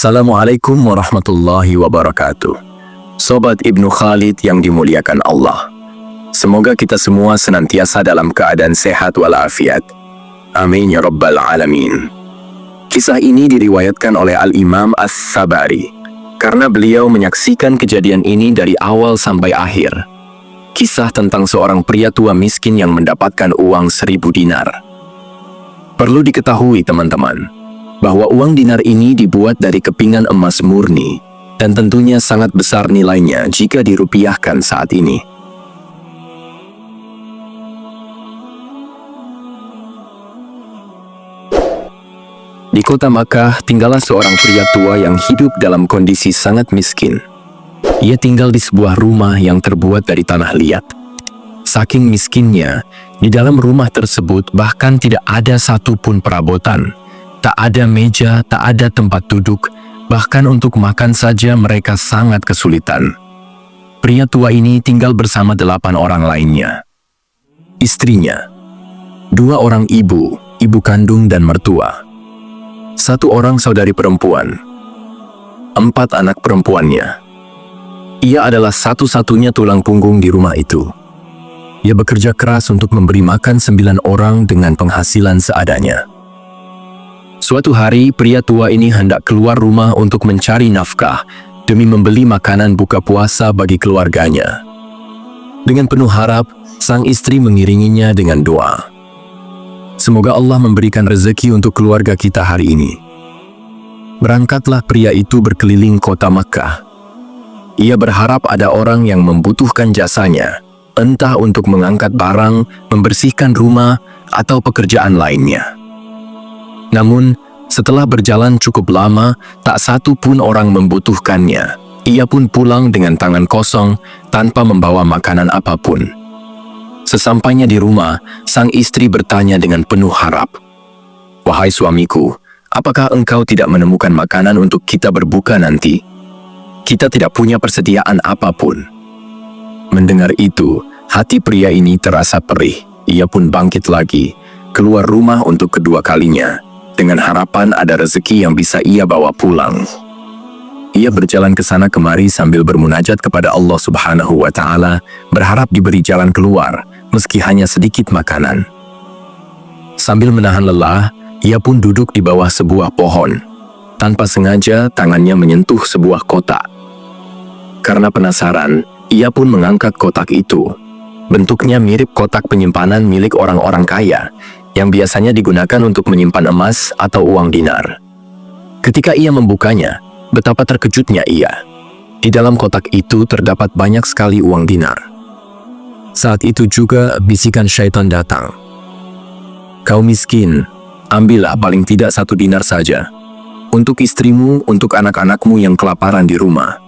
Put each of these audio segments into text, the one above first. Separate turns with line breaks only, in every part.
Assalamualaikum warahmatullahi wabarakatuh. Sobat Ibnu Khalid yang dimuliakan Allah. Semoga kita semua senantiasa dalam keadaan sehat walafiat. Amin ya rabbal alamin. Kisah ini diriwayatkan oleh Al-Imam As-Sabari karena beliau menyaksikan kejadian ini dari awal sampai akhir. Kisah tentang seorang pria tua miskin yang mendapatkan uang 1000 dinar. Perlu diketahui teman-teman, bahwa uang dinar ini dibuat dari kepingan emas murni dan tentunya sangat besar nilainya jika dirupiahkan saat ini. Di kota Makkah tinggallah seorang pria tua yang hidup dalam kondisi sangat miskin. Ia tinggal di sebuah rumah yang terbuat dari tanah liat. Saking miskinnya, di dalam rumah tersebut bahkan tidak ada satupun perabotan. Tak ada meja, tak ada tempat duduk, bahkan untuk makan saja mereka sangat kesulitan. Pria tua ini tinggal bersama 8 orang lainnya. Istrinya, 2 orang ibu kandung dan mertua, 1 orang saudari perempuan, 4 anak perempuannya. Ia adalah satu-satunya tulang punggung di rumah itu. Ia bekerja keras untuk memberi makan 9 orang dengan penghasilan seadanya. Suatu hari, pria tua ini hendak keluar rumah untuk mencari nafkah demi membeli makanan buka puasa bagi keluarganya. Dengan penuh harap, sang istri mengiringinya dengan doa. Semoga Allah memberikan rezeki untuk keluarga kita hari ini. Berangkatlah pria itu berkeliling kota Makkah. Ia berharap ada orang yang membutuhkan jasanya, entah untuk mengangkat barang, membersihkan rumah, atau pekerjaan lainnya. Namun, setelah berjalan cukup lama, tak satu pun orang membutuhkannya. Ia pun pulang dengan tangan kosong, tanpa membawa makanan apapun. Sesampainya di rumah, sang istri bertanya dengan penuh harap, "Wahai suamiku, apakah engkau tidak menemukan makanan untuk kita berbuka nanti? Kita tidak punya persediaan apapun." Mendengar itu, hati pria ini terasa perih. Ia pun bangkit lagi, keluar rumah untuk kedua kalinya, dengan harapan ada rezeki yang bisa ia bawa pulang. Ia berjalan ke sana kemari sambil bermunajat kepada Allah Subhanahu wa Ta'ala, berharap diberi jalan keluar, meski hanya sedikit makanan. Sambil menahan lelah, ia pun duduk di bawah sebuah pohon. Tanpa sengaja, tangannya menyentuh sebuah kotak. Karena penasaran, ia pun mengangkat kotak itu. Bentuknya mirip kotak penyimpanan milik orang-orang kaya, yang biasanya digunakan untuk menyimpan emas atau uang dinar. Ketika ia membukanya, betapa terkejutnya ia. Di dalam kotak itu terdapat banyak sekali uang dinar. Saat itu juga bisikan syaitan datang. "Kau miskin, ambillah paling tidak 1 dinar saja. Untuk istrimu, untuk anak-anakmu yang kelaparan di rumah."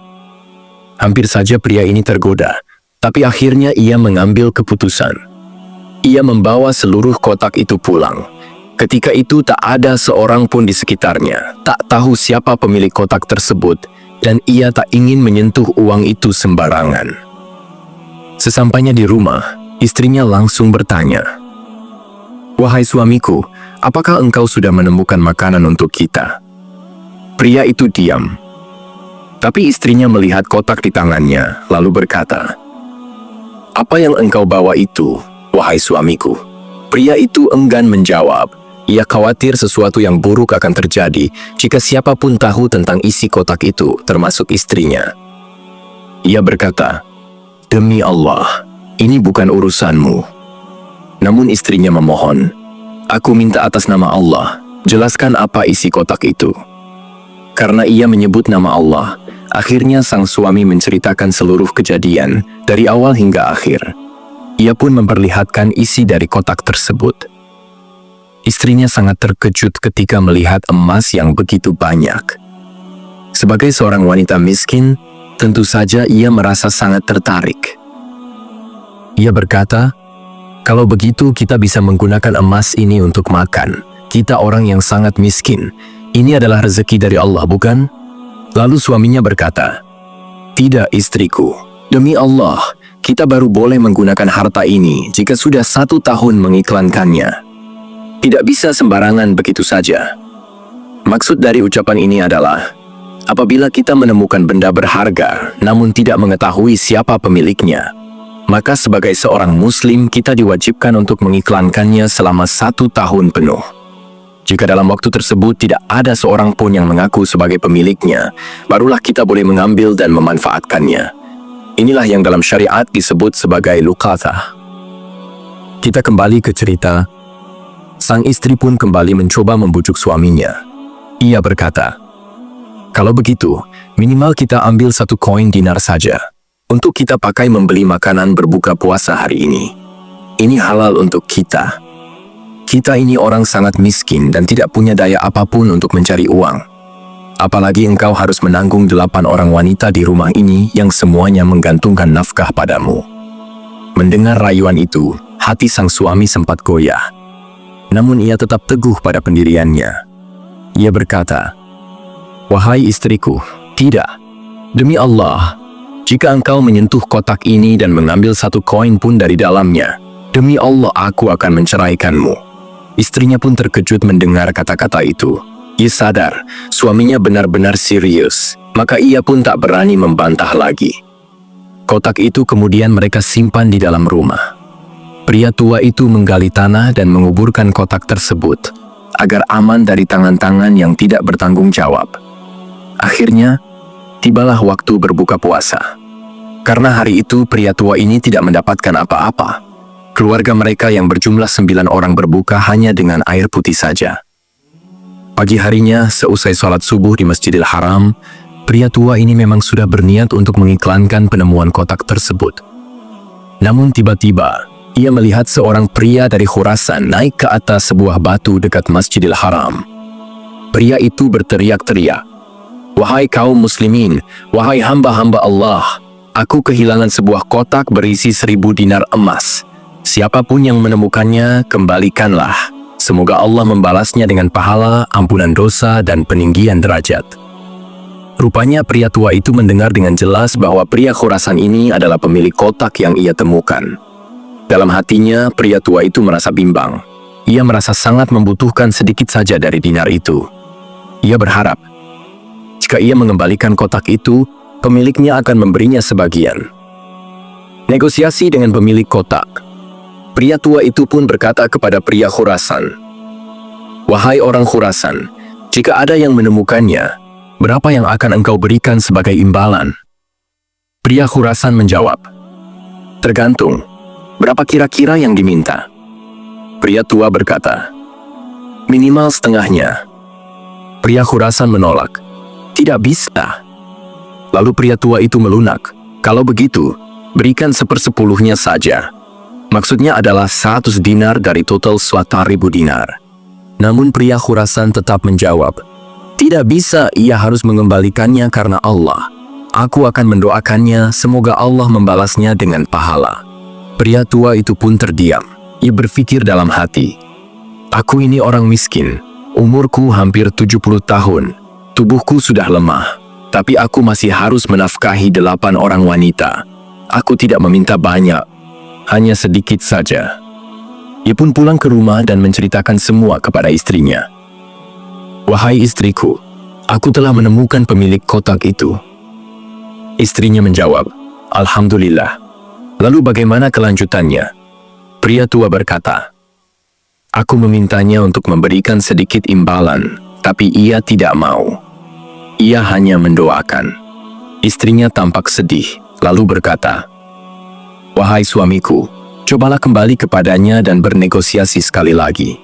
Hampir saja pria ini tergoda, tapi akhirnya ia mengambil keputusan. Ia membawa seluruh kotak itu pulang. Ketika itu tak ada seorang pun di sekitarnya. Tak tahu siapa pemilik kotak tersebut, dan ia tak ingin menyentuh uang itu sembarangan. Sesampainya di rumah, istrinya langsung bertanya, "Wahai suamiku, apakah engkau sudah menemukan makanan untuk kita?" Pria itu diam. Tapi istrinya melihat kotak di tangannya, lalu berkata, "Apa yang engkau bawa itu, wahai suamiku?" Pria itu enggan menjawab. Ia khawatir sesuatu yang buruk akan terjadi jika siapapun tahu tentang isi kotak itu, termasuk istrinya. Ia berkata, "Demi Allah, ini bukan urusanmu." Namun istrinya memohon, "Aku minta atas nama Allah, jelaskan apa isi kotak itu." Karena ia menyebut nama Allah, akhirnya sang suami menceritakan seluruh kejadian dari awal hingga akhir. Ia pun memperlihatkan isi dari kotak tersebut. Istrinya sangat terkejut ketika melihat emas yang begitu banyak. Sebagai seorang wanita miskin, tentu saja ia merasa sangat tertarik. Ia berkata, "Kalau begitu kita bisa menggunakan emas ini untuk makan. Kita orang yang sangat miskin. Ini adalah rezeki dari Allah, bukan?" Lalu suaminya berkata, "Tidak istriku, demi Allah, kita baru boleh menggunakan harta ini jika sudah 1 tahun mengiklankannya. Tidak bisa sembarangan begitu saja." Maksud dari ucapan ini adalah, Apabila kita menemukan benda berharga namun tidak mengetahui siapa pemiliknya, maka sebagai seorang muslim kita diwajibkan untuk mengiklankannya selama 1 tahun penuh. Jika dalam waktu tersebut tidak ada seorang pun yang mengaku sebagai pemiliknya, barulah kita boleh mengambil dan memanfaatkannya. Inilah yang dalam syariat disebut sebagai luqatah. Kita kembali ke cerita. Sang istri pun kembali mencoba membujuk suaminya. Ia berkata, "Kalau begitu, minimal kita ambil 1 koin dinar saja, untuk kita pakai membeli makanan berbuka puasa hari ini. Ini halal untuk kita. Kita ini orang sangat miskin dan tidak punya daya apapun untuk mencari uang. Apalagi engkau harus menanggung 8 orang wanita di rumah ini yang semuanya menggantungkan nafkah padamu." Mendengar rayuan itu, hati sang suami sempat goyah. Namun ia tetap teguh pada pendiriannya. Ia berkata, "Wahai istriku, tidak. Demi Allah, jika engkau menyentuh kotak ini dan mengambil 1 koin pun dari dalamnya, demi Allah aku akan menceraikanmu." Istrinya pun terkejut mendengar kata-kata itu. Ia sadar suaminya benar-benar serius, maka ia pun tak berani membantah lagi. Kotak itu kemudian mereka simpan di dalam rumah. Pria tua itu menggali tanah dan menguburkan kotak tersebut agar aman dari tangan-tangan yang tidak bertanggung jawab. Akhirnya, tibalah waktu berbuka puasa. Karena hari itu pria tua ini tidak mendapatkan apa-apa, keluarga mereka yang berjumlah 9 orang berbuka hanya dengan air putih saja. Pagi harinya, seusai sholat subuh di Masjidil Haram, pria tua ini memang sudah berniat untuk mengiklankan penemuan kotak tersebut. Namun tiba-tiba, ia melihat seorang pria dari Khurasan naik ke atas sebuah batu dekat Masjidil Haram. Pria itu berteriak-teriak, "Wahai kaum muslimin, wahai hamba-hamba Allah, aku kehilangan sebuah kotak berisi 1000 dinar emas. Siapapun yang menemukannya, kembalikanlah. Semoga Allah membalasnya dengan pahala, ampunan dosa, dan peninggian derajat." Rupanya pria tua itu mendengar dengan jelas bahwa pria Khurasan ini adalah pemilik kotak yang ia temukan. Dalam hatinya, pria tua itu merasa bimbang. Ia merasa sangat membutuhkan sedikit saja dari dinar itu. Ia berharap, jika ia mengembalikan kotak itu, pemiliknya akan memberinya sebagian. Negosiasi dengan pemilik kotak. Pria tua itu pun berkata kepada pria Khurasan, "Wahai orang Khurasan, jika ada yang menemukannya, berapa yang akan engkau berikan sebagai imbalan?" Pria Khurasan menjawab, "Tergantung. Berapa kira-kira yang diminta?" Pria tua berkata, "Minimal setengahnya." Pria Khurasan menolak, "Tidak bisa." Lalu pria tua itu melunak, "Kalau begitu, berikan 1/10-nya saja." Maksudnya adalah 100 dinar dari total 1.000 dinar. Namun pria Khurasan tetap menjawab, "Tidak bisa, ia harus mengembalikannya karena Allah. Aku akan mendoakannya, semoga Allah membalasnya dengan pahala." Pria tua itu pun terdiam. Ia berpikir dalam hati, "Aku ini orang miskin, umurku hampir 70 tahun, tubuhku sudah lemah, tapi aku masih harus menafkahi 8 orang wanita. Aku tidak meminta banyak, hanya sedikit saja." Ia pun pulang ke rumah dan menceritakan semua kepada istrinya. "Wahai istriku, aku telah menemukan pemilik kotak itu." Istrinya menjawab, "Alhamdulillah." Lalu bagaimana kelanjutannya? Pria tua berkata, "Aku memintanya untuk memberikan sedikit imbalan, tapi ia tidak mau. Ia hanya mendoakan." Istrinya tampak sedih, lalu berkata, "Wahai suamiku, cobalah kembali kepadanya dan bernegosiasi sekali lagi.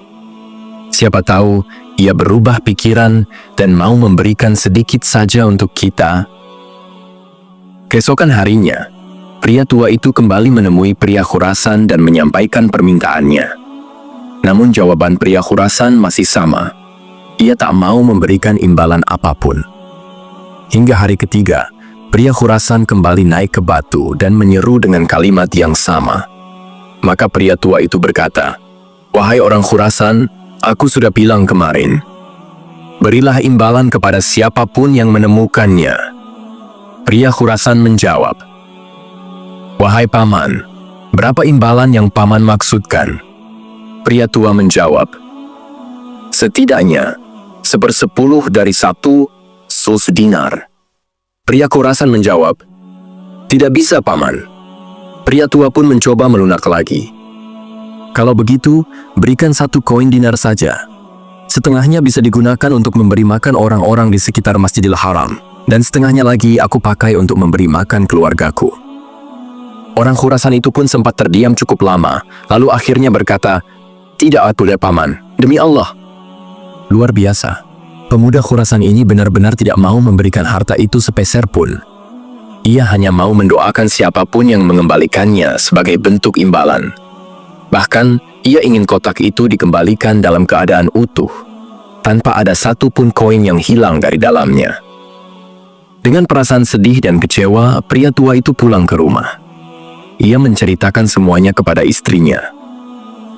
Siapa tahu ia berubah pikiran dan mau memberikan sedikit saja untuk kita." Keesokan harinya, pria tua itu kembali menemui pria Khurasan dan menyampaikan permintaannya. Namun jawaban pria Khurasan masih sama. Ia tak mau memberikan imbalan apapun. Hingga hari ketiga, pria Khurasan kembali naik ke batu dan menyeru dengan kalimat yang sama. Maka pria tua itu berkata, "Wahai orang Khurasan, aku sudah bilang kemarin, berilah imbalan kepada siapapun yang menemukannya." Pria Khurasan menjawab, "Wahai paman, berapa imbalan yang paman maksudkan?" Pria tua menjawab, "Setidaknya 1/10 dari 1 100 dinar. Pria Khurasan menjawab, "Tidak bisa, Paman." Pria tua pun mencoba melunak lagi. "Kalau begitu, berikan 1 koin dinar saja. Setengahnya bisa digunakan untuk memberi makan orang-orang di sekitar Masjidil Haram, dan setengahnya lagi aku pakai untuk memberi makan keluargaku." Orang Khurasan itu pun sempat terdiam cukup lama, lalu akhirnya berkata, "Tidak, Paman, demi Allah." Luar biasa. Pemuda Khurasan ini benar-benar tidak mau memberikan harta itu sepeser pun. Ia hanya mau mendoakan siapapun yang mengembalikannya sebagai bentuk imbalan. Bahkan, ia ingin kotak itu dikembalikan dalam keadaan utuh, tanpa ada satu pun koin yang hilang dari dalamnya. Dengan perasaan sedih dan kecewa, pria tua itu pulang ke rumah. Ia menceritakan semuanya kepada istrinya.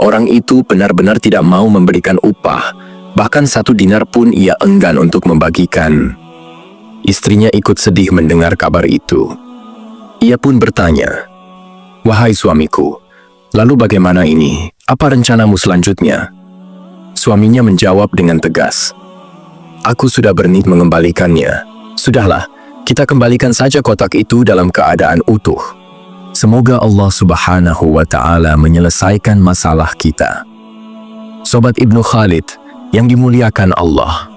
Orang itu benar-benar tidak mau memberikan upah, bahkan 1 dinar pun ia enggan untuk membagikan. Istrinya ikut sedih mendengar kabar itu. Ia pun bertanya, "Wahai suamiku, lalu bagaimana ini? Apa rencanamu selanjutnya?" Suaminya menjawab dengan tegas, "Aku sudah berniat mengembalikannya. Sudahlah, kita kembalikan saja kotak itu dalam keadaan utuh. Semoga Allah Subhanahu wa Ta'ala menyelesaikan masalah kita." Sobat Ibnu Khalid yang dimuliakan Allah,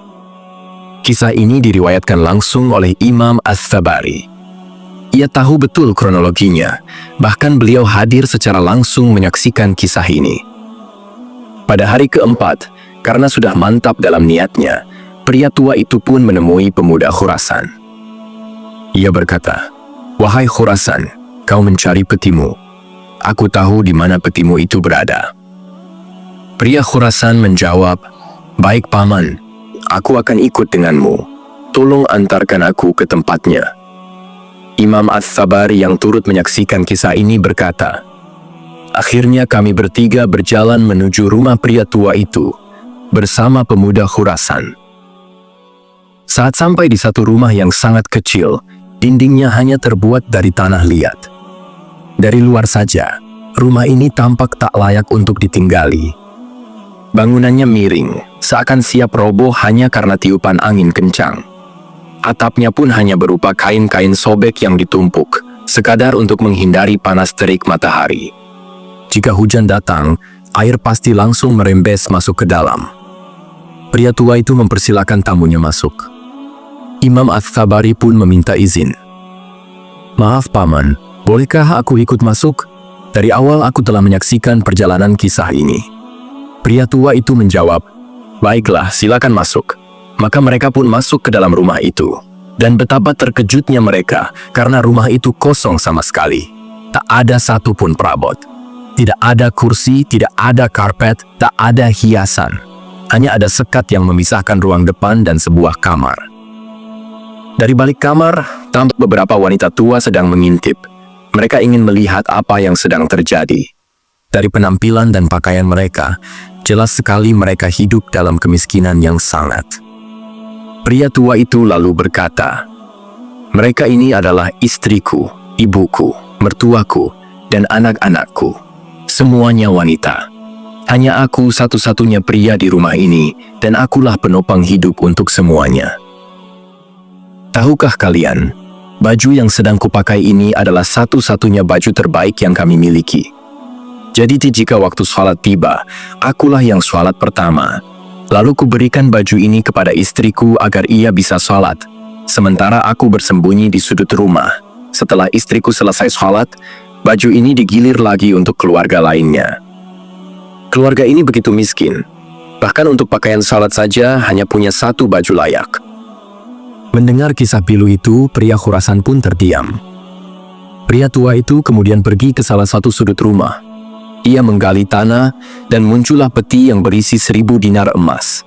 kisah ini diriwayatkan langsung oleh Imam Ats-Tsabari. Ia tahu betul kronologinya, bahkan beliau hadir secara langsung menyaksikan kisah ini. Pada hari keempat, karena sudah mantap dalam niatnya, pria tua itu pun menemui pemuda Khurasan. Ia berkata, "Wahai Khurasan, kau mencari petimu. Aku tahu di mana petimu itu berada." Pria Khurasan menjawab, "Baik, Paman, aku akan ikut denganmu. Tolong antarkan aku ke tempatnya." Imam Ats-Tsabari yang turut menyaksikan kisah ini berkata, "Akhirnya kami bertiga berjalan menuju rumah pria tua itu bersama pemuda Khurasan. Saat sampai di satu rumah yang sangat kecil, dindingnya hanya terbuat dari tanah liat. Dari luar saja, rumah ini tampak tak layak untuk ditinggali. Bangunannya miring, seakan siap roboh hanya karena tiupan angin kencang. Atapnya pun hanya berupa kain-kain sobek yang ditumpuk, sekadar untuk menghindari panas terik matahari. Jika hujan datang, air pasti langsung merembes masuk ke dalam." Pria tua itu mempersilakan tamunya masuk. Imam Ats-Tsabari pun meminta izin. "Maaf, Paman, bolehkah aku ikut masuk? Dari awal aku telah menyaksikan perjalanan kisah ini." Pria tua itu menjawab, "Baiklah, silakan masuk." Maka mereka pun masuk ke dalam rumah itu. Dan betapa terkejutnya mereka karena rumah itu kosong sama sekali. Tak ada satupun perabot. Tidak ada kursi, tidak ada karpet, tak ada hiasan. Hanya ada sekat yang memisahkan ruang depan dan sebuah kamar. Dari balik kamar, tampak beberapa wanita tua sedang mengintip. Mereka ingin melihat apa yang sedang terjadi. Dari penampilan dan pakaian mereka, jelas sekali mereka hidup dalam kemiskinan yang sangat. Pria tua itu lalu berkata, "Mereka ini adalah istriku, ibuku, mertuaku, dan anak-anakku. Semuanya wanita. Hanya aku satu-satunya pria di rumah ini, dan akulah penopang hidup untuk semuanya. Tahukah kalian, baju yang sedang kupakai ini adalah satu-satunya baju terbaik yang kami miliki. Jadi jika waktu sholat tiba, akulah yang sholat pertama. Lalu kuberikan baju ini kepada istriku agar ia bisa sholat. Sementara aku bersembunyi di sudut rumah. Setelah istriku selesai sholat, baju ini digilir lagi untuk keluarga lainnya. Keluarga ini begitu miskin. Bahkan untuk pakaian sholat saja hanya punya 1 baju layak." Mendengar kisah pilu itu, pria Khurasan pun terdiam. Pria tua itu kemudian pergi ke salah satu sudut rumah. Ia menggali tanah dan muncullah peti yang berisi 1000 dinar emas.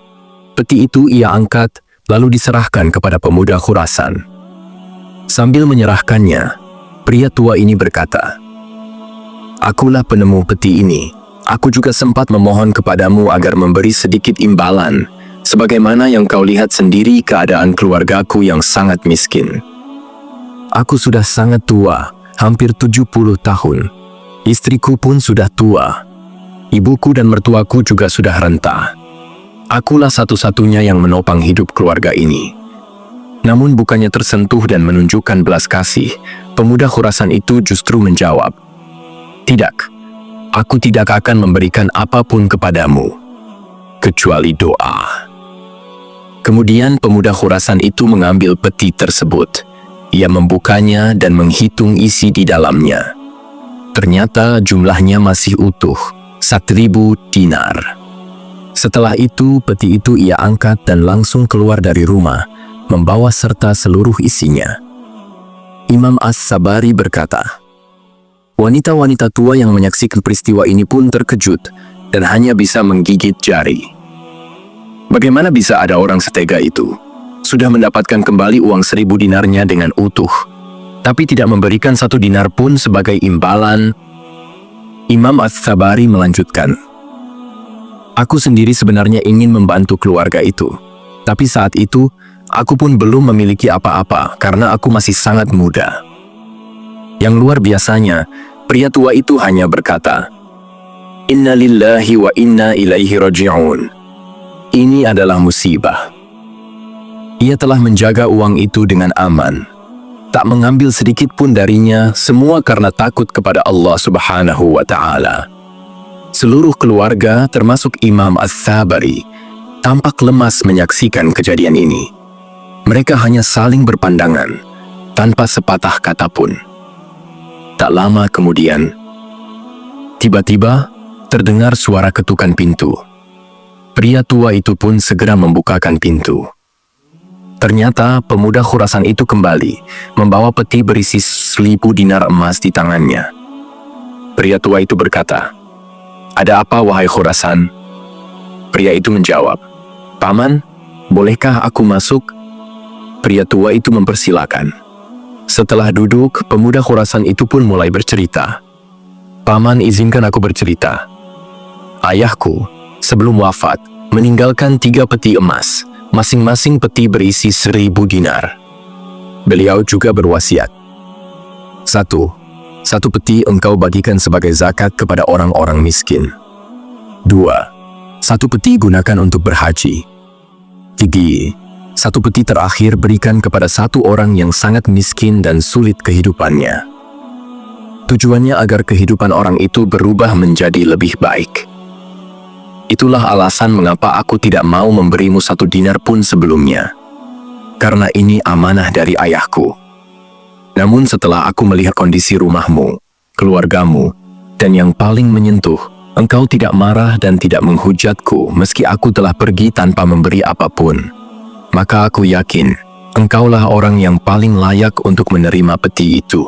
Peti itu ia angkat lalu diserahkan kepada pemuda Khurasan. Sambil menyerahkannya, pria tua ini berkata, "Akulah penemu peti ini. Aku juga sempat memohon kepadamu agar memberi sedikit imbalan, sebagaimana yang kau lihat sendiri keadaan keluargaku yang sangat miskin. Aku sudah sangat tua, hampir 70 tahun. Istriku pun sudah tua. Ibuku dan mertuaku juga sudah renta. Akulah satu-satunya yang menopang hidup keluarga ini. Namun bukannya tersentuh dan menunjukkan belas kasih, pemuda Khurasan itu justru menjawab, "Tidak, aku tidak akan memberikan apapun kepadamu, kecuali doa." Kemudian pemuda Khurasan itu mengambil peti tersebut. Ia membukanya dan menghitung isi di dalamnya. Ternyata jumlahnya masih utuh, 1.000 dinar. Setelah itu, peti itu ia angkat dan langsung keluar dari rumah, membawa serta seluruh isinya. Imam As-Sabari berkata, wanita-wanita tua yang menyaksikan peristiwa ini pun terkejut dan hanya bisa menggigit jari. Bagaimana bisa ada orang setega itu? Sudah mendapatkan kembali uang 1.000 dinarnya dengan utuh, tapi tidak memberikan 1 dinar pun sebagai imbalan. Imam As-Sabari melanjutkan, aku sendiri sebenarnya ingin membantu keluarga itu, tapi saat itu aku pun belum memiliki apa-apa karena aku masih sangat muda. Yang luar biasanya, pria tua itu hanya berkata, "Inna lillahi wa inna ilaihi raji'un." Ini adalah musibah. Ia telah menjaga uang itu dengan aman, tak mengambil sedikit pun darinya, semua karena takut kepada Allah Subhanahu wa Ta'ala. Seluruh keluarga, termasuk Imam As-Sabari, tampak lemas menyaksikan kejadian ini. Mereka hanya saling berpandangan, tanpa sepatah kata pun. Tak lama kemudian, tiba-tiba terdengar suara ketukan pintu. Pria tua itu pun segera membukakan pintu. Ternyata pemuda Khurasan itu kembali, membawa peti berisi 1.000 dinar emas di tangannya. Pria tua itu berkata, "Ada apa wahai Khurasan?" Pria itu menjawab, "Paman, bolehkah aku masuk?" Pria tua itu mempersilakan. Setelah duduk, pemuda Khurasan itu pun mulai bercerita. "Paman, izinkan aku bercerita. Ayahku, sebelum wafat, meninggalkan 3 peti emas, masing-masing peti berisi 1.000 dinar. Beliau juga berwasiat, 1 peti engkau bagikan sebagai zakat kepada orang-orang miskin. 2, 1 peti gunakan untuk berhaji. 3, 1 peti terakhir berikan kepada 1 orang yang sangat miskin dan sulit kehidupannya. Tujuannya agar kehidupan orang itu berubah menjadi lebih baik. Itulah alasan mengapa aku tidak mau memberimu 1 dinar pun sebelumnya. Karena ini amanah dari ayahku. Namun setelah aku melihat kondisi rumahmu, keluargamu, dan yang paling menyentuh, engkau tidak marah dan tidak menghujatku meski aku telah pergi tanpa memberi apapun. Maka aku yakin, engkaulah orang yang paling layak untuk menerima peti itu.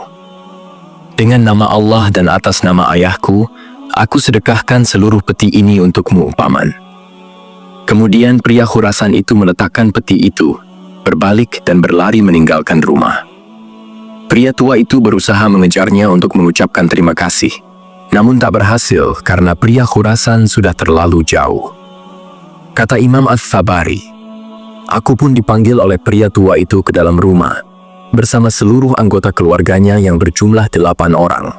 Dengan nama Allah dan atas nama ayahku, aku sedekahkan seluruh peti ini untukmu, Paman." Kemudian pria Khurasan itu meletakkan peti itu, berbalik dan berlari meninggalkan rumah. Pria tua itu berusaha mengejarnya untuk mengucapkan terima kasih, namun tak berhasil karena pria Khurasan sudah terlalu jauh. Kata Imam As-Sabari, aku pun dipanggil oleh pria tua itu ke dalam rumah, bersama seluruh anggota keluarganya yang berjumlah 8 orang.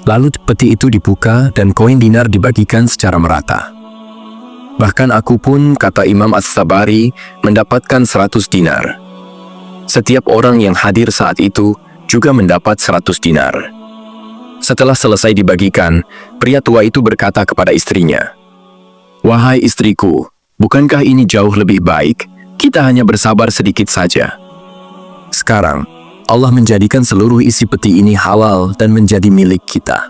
Lalu peti itu dibuka dan koin dinar dibagikan secara merata. Bahkan aku pun, kata Imam As-Sabari, mendapatkan 100 dinar. Setiap orang yang hadir saat itu juga mendapat 100 dinar. Setelah selesai dibagikan, pria tua itu berkata kepada istrinya, "Wahai istriku, bukankah ini jauh lebih baik? Kita hanya bersabar sedikit saja. Sekarang, Allah menjadikan seluruh isi peti ini halal dan menjadi milik kita.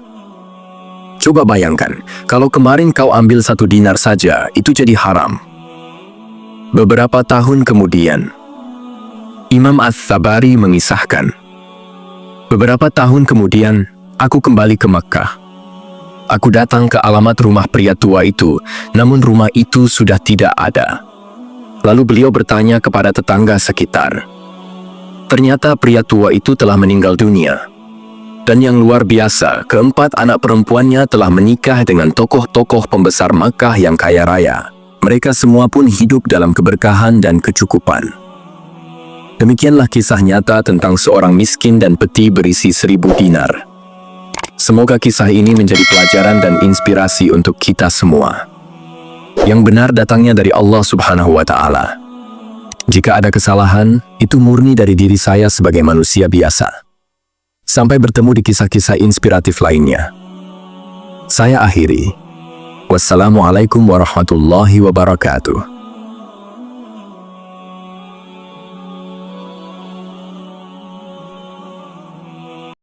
Coba bayangkan, kalau kemarin kau ambil 1 dinar saja, itu jadi haram." Beberapa tahun kemudian, Imam As-Sabari mengisahkan, beberapa tahun kemudian, aku kembali ke Makkah. Aku datang ke alamat rumah pria tua itu, namun rumah itu sudah tidak ada. Lalu beliau bertanya kepada tetangga sekitar. Ternyata pria tua itu telah meninggal dunia. Dan yang luar biasa, keempat anak perempuannya telah menikah dengan tokoh-tokoh pembesar Makkah yang kaya raya. Mereka semua pun hidup dalam keberkahan dan kecukupan. Demikianlah kisah nyata tentang seorang miskin dan peti berisi 1.000 dinar. Semoga kisah ini menjadi pelajaran dan inspirasi untuk kita semua. Yang benar datangnya dari Allah Subhanahu wa Ta'ala. Jika ada kesalahan, itu murni dari diri saya sebagai manusia biasa. Sampai bertemu di kisah-kisah inspiratif lainnya. Saya akhiri. Wassalamualaikum warahmatullahi wabarakatuh.